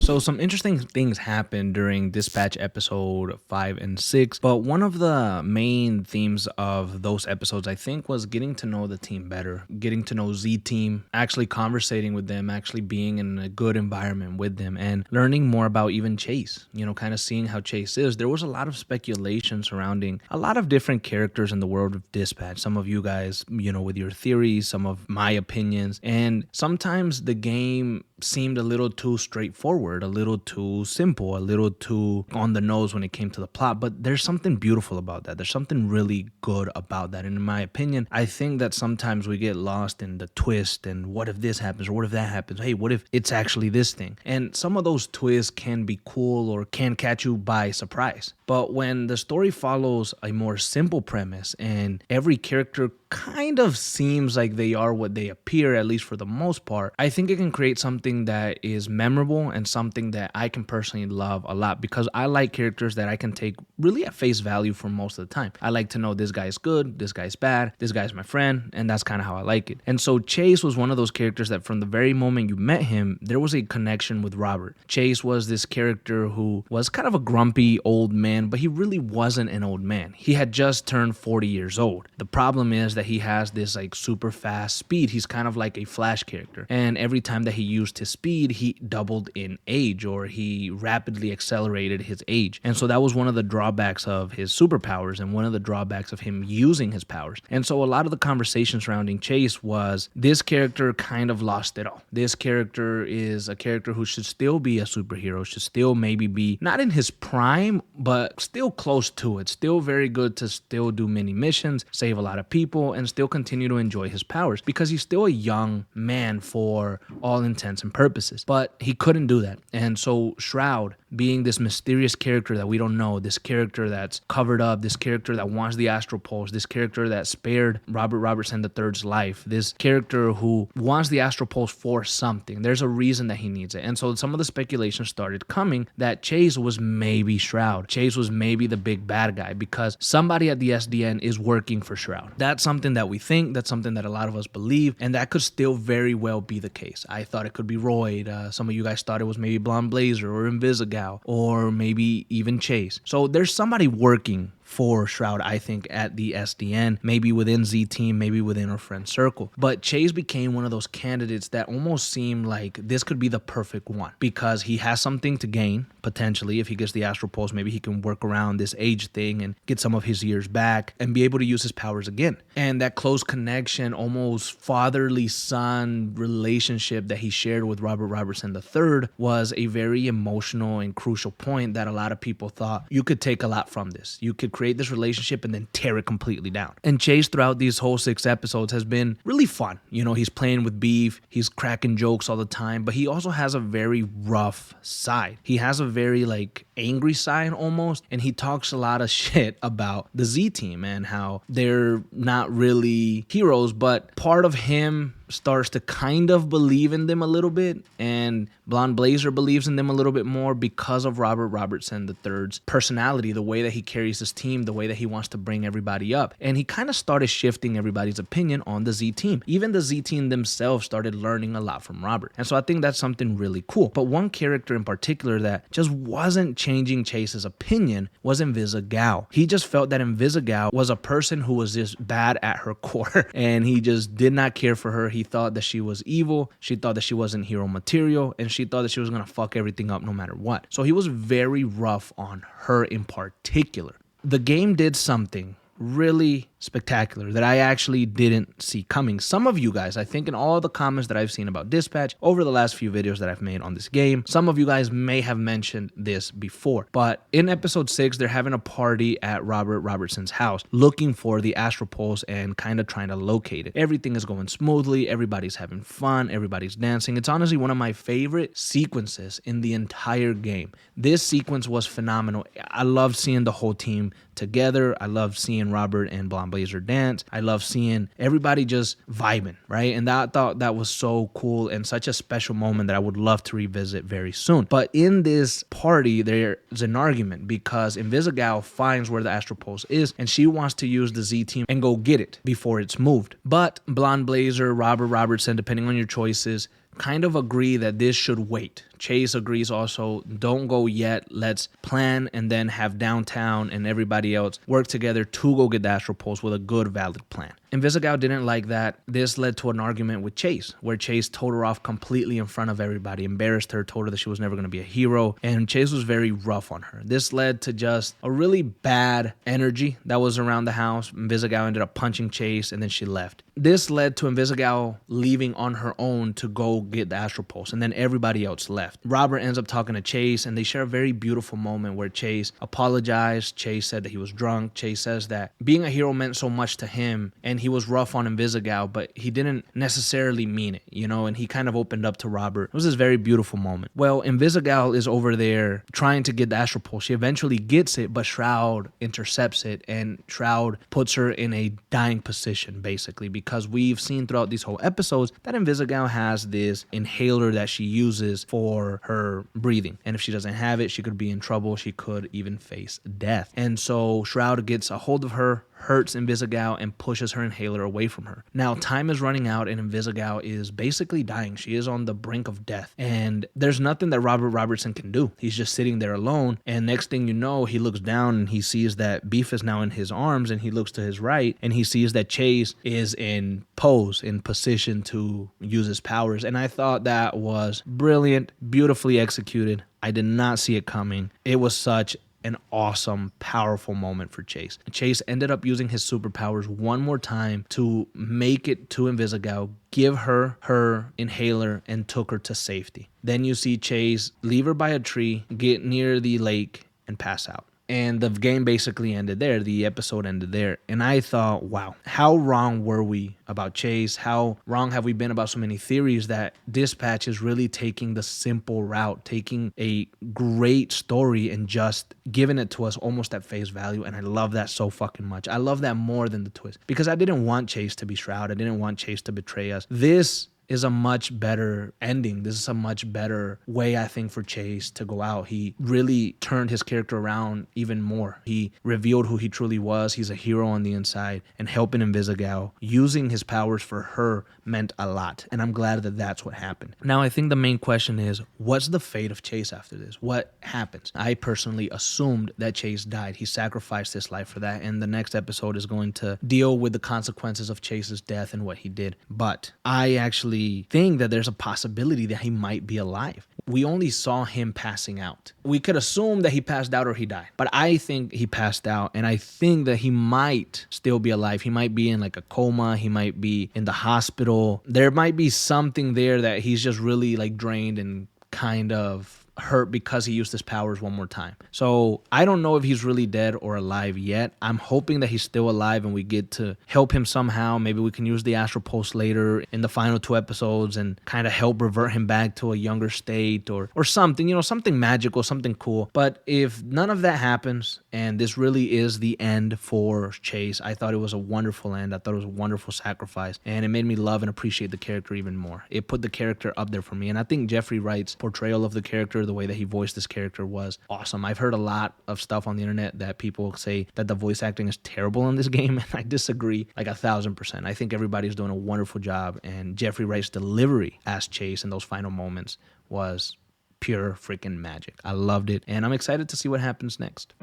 So some interesting things happened during Dispatch episode 5 and 6, but one of the main themes of those episodes I think was getting to know the team better, getting to know Z Team, actually conversating with them, actually being in a good environment with them and learning more about even Chase, kind of seeing how Chase is. There was a lot of speculation surrounding a lot of different characters in the world of Dispatch. Some of you guys, with your theories, some of my opinions, and sometimes the game seemed a little too straightforward, a little too simple, a little too on the nose when it came to the plot. But there's something beautiful about that. There's something really good about that. And in my opinion, I think that sometimes we get lost in the twist and what if this happens or what if that happens? Hey, what if it's actually this thing? And some of those twists can be cool or can catch you by surprise. But when the story follows a more simple premise and every character kind of seems like they are what they appear, at least for the most part, I think it can create something that is memorable and something that I can personally love a lot because I like characters that I can take really at face value for most of the time. I like to know this guy's good, this guy's bad, this guy's my friend, and that's kind of how I like it. And so Chase was one of those characters that from the very moment you met him, there was a connection with Robert. Chase was this character who was kind of a grumpy old man, but he really wasn't an old man. He had just turned 40 years old. The problem is that he has this like super fast speed. He's kind of like a Flash character. And every time that he used his speed, he doubled in age or he rapidly accelerated his age. And so that was one of the drawbacks of his superpowers and one of the drawbacks of him using his powers. And so a lot of the conversation surrounding Chase was this character kind of lost it all. This character is a character who should still be a superhero, should still maybe be not in his prime, but still close to it. Still very good to still do many missions, save a lot of people, and still continue to enjoy his powers because he's still a young man for all intents and purposes. But he couldn't do that. And so Shroud, being this mysterious character that we don't know, this character that's covered up, this character that wants the astral pulse, this character that spared Robert Robertson III's life, this character who wants the astral pulse for something. There's a reason that he needs it. And so some of the speculation started coming that Chase was maybe Shroud. Chase was maybe the big bad guy because somebody at the SDN is working for Shroud. That's something that we think, that's something that a lot of us believe, and that could still very well be the case. I thought it could be Royd. Some of you guys thought it was maybe Blonde Blazer or Invisigal or maybe even Chase. So there's somebody working for Shroud, I think, at the SDN, maybe within Z Team, maybe within our friend circle. But Chase became one of those candidates that almost seemed like this could be the perfect one because he has something to gain, potentially. If he gets the Astral Pulse, maybe he can work around this age thing and get some of his years back and be able to use his powers again. And that close connection, almost fatherly son relationship that he shared with Robert Robertson III was a very emotional and crucial point that a lot of people thought you could take a lot from this. You could create this relationship and then tear it completely down. And Chase throughout these whole 6 episodes has been really fun. He's playing with beef, he's cracking jokes all the time, but he also has a very rough side. He has a very angry side almost, and he talks a lot of shit about the Z Team and how they're not really heroes, but part of him starts to kind of believe in them a little bit, and Blonde Blazer believes in them a little bit more because of Robert Robertson III's personality, the way that he carries his team, the way that he wants to bring everybody up. And he kind of started shifting everybody's opinion on the Z Team. Even the Z Team themselves started learning a lot from Robert. And so I think that's something really cool. But one character in particular that just wasn't changing Chase's opinion was Invisigal. He just felt that Invisigal was a person who was just bad at her core, and he just did not care for her. He thought that she was evil, she thought that she wasn't hero material, and she thought that she was gonna fuck everything up no matter what. So he was very rough on her in particular. The game did something really spectacular that I actually didn't see coming. Some of you guys, I think in all the comments that I've seen about Dispatch over the last few videos that I've made on this game, some of you guys may have mentioned this before. But in episode 6, they're having a party at Robert Robertson's house looking for the Astral Pulse and kind of trying to locate it. Everything is going smoothly, everybody's having fun, everybody's dancing. It's honestly one of my favorite sequences in the entire game. This sequence was phenomenal. I love seeing the whole team together. I love seeing Robert and Blonde Blazer dance. I love seeing everybody just vibing, right? And I thought that was so cool and such a special moment that I would love to revisit very soon. But in this party, there's an argument because Invisigal finds where the Astral Pulse is and she wants to use the Z Team and go get it before it's moved. But Blonde Blazer, Robert Robertson, depending on your choices, kind of agree that this should wait Chase agrees also, don't go yet. Let's plan and then have downtown and everybody else work together to go get the astral pulse with a good, valid plan. Invisigal didn't like that. This led to an argument with Chase, where Chase told her off completely in front of everybody, embarrassed her, told her that she was never going to be a hero, and Chase was very rough on her. This led to just a really bad energy that was around the house. Invisigal ended up punching Chase, and then she left. This led to Invisigal leaving on her own to go get the astral pulse, and then everybody else left. Robert ends up talking to Chase, and they share a very beautiful moment where Chase apologized. Chase said that he was drunk. Chase says that being a hero meant so much to him, and he was rough on Invisigal, but he didn't necessarily mean it, and he kind of opened up to Robert. It was this very beautiful moment. Well, Invisigal is over there trying to get the astral pulse. She eventually gets it, but Shroud intercepts it, and Shroud puts her in a dying position, basically, because we've seen throughout these whole episodes that Invisigal has this inhaler that she uses for her breathing, and if she doesn't have it, she could be in trouble. She could even face death. And so Shroud gets a hold of her, hurts Invisigal, and pushes her inhaler away from her. Now, time is running out, and Invisigal is basically dying. She is on the brink of death, and there's nothing that Robert Robertson can do. He's just sitting there alone, and next thing you know, he looks down and he sees that Beef is now in his arms, and he looks to his right, and he sees that Chase is in pose, in position to use his powers, and I thought that was brilliant, beautifully executed. I did not see it coming. It was such an awesome, powerful moment for Chase. Chase ended up using his superpowers one more time to make it to Invisigal, give her her inhaler, and took her to safety. Then you see Chase leave her by a tree, get near the lake, and pass out. And the game basically ended there. The episode ended there. And I thought, wow, how wrong were we about Chase? How wrong have we been about so many theories that Dispatch is really taking the simple route, taking a great story and just giving it to us almost at face value. And I love that so fucking much. I love that more than the twist, because I didn't want Chase to be Shroud. I didn't want Chase to betray us. This is a much better ending. This is a much better way, I think, for Chase to go out. He really turned his character around even more. He revealed who he truly was. He's a hero on the inside, and helping Invisigal, using his powers for her, meant a lot. And I'm glad that that's what happened. Now, I think the main question is, what's the fate of Chase after this? What happens? I personally assumed that Chase died. He sacrificed his life for that, and the next episode is going to deal with the consequences of Chase's death and what he did. But I actually think that there's a possibility that he might be alive. We only saw him passing out. We could assume that he passed out or he died, but I think he passed out, and I think that he might still be alive. He might be in like a coma. He might be in the hospital. There might be something there that he's just really like drained and kind of hurt because he used his powers one more time. So I don't know if he's really dead or alive yet. I'm hoping that he's still alive and we get to help him somehow. Maybe we can use the astral pulse later in the final 2 episodes and kind of help revert him back to a younger state or something, something magical, something cool. But if none of that happens and this really is the end for Chase, I thought it was a wonderful end. I thought it was a wonderful sacrifice, and it made me love and appreciate the character even more. It put the character up there for me, and I think Jeffrey Wright's portrayal of the character, the way that he voiced this character, was awesome. I've heard a lot of stuff on the internet that people say that the voice acting is terrible in this game, and I disagree like 1,000%. I think everybody's doing a wonderful job, and Jeffrey Wright's delivery as Chase in those final moments was pure freaking magic. I loved it, and I'm excited to see what happens next.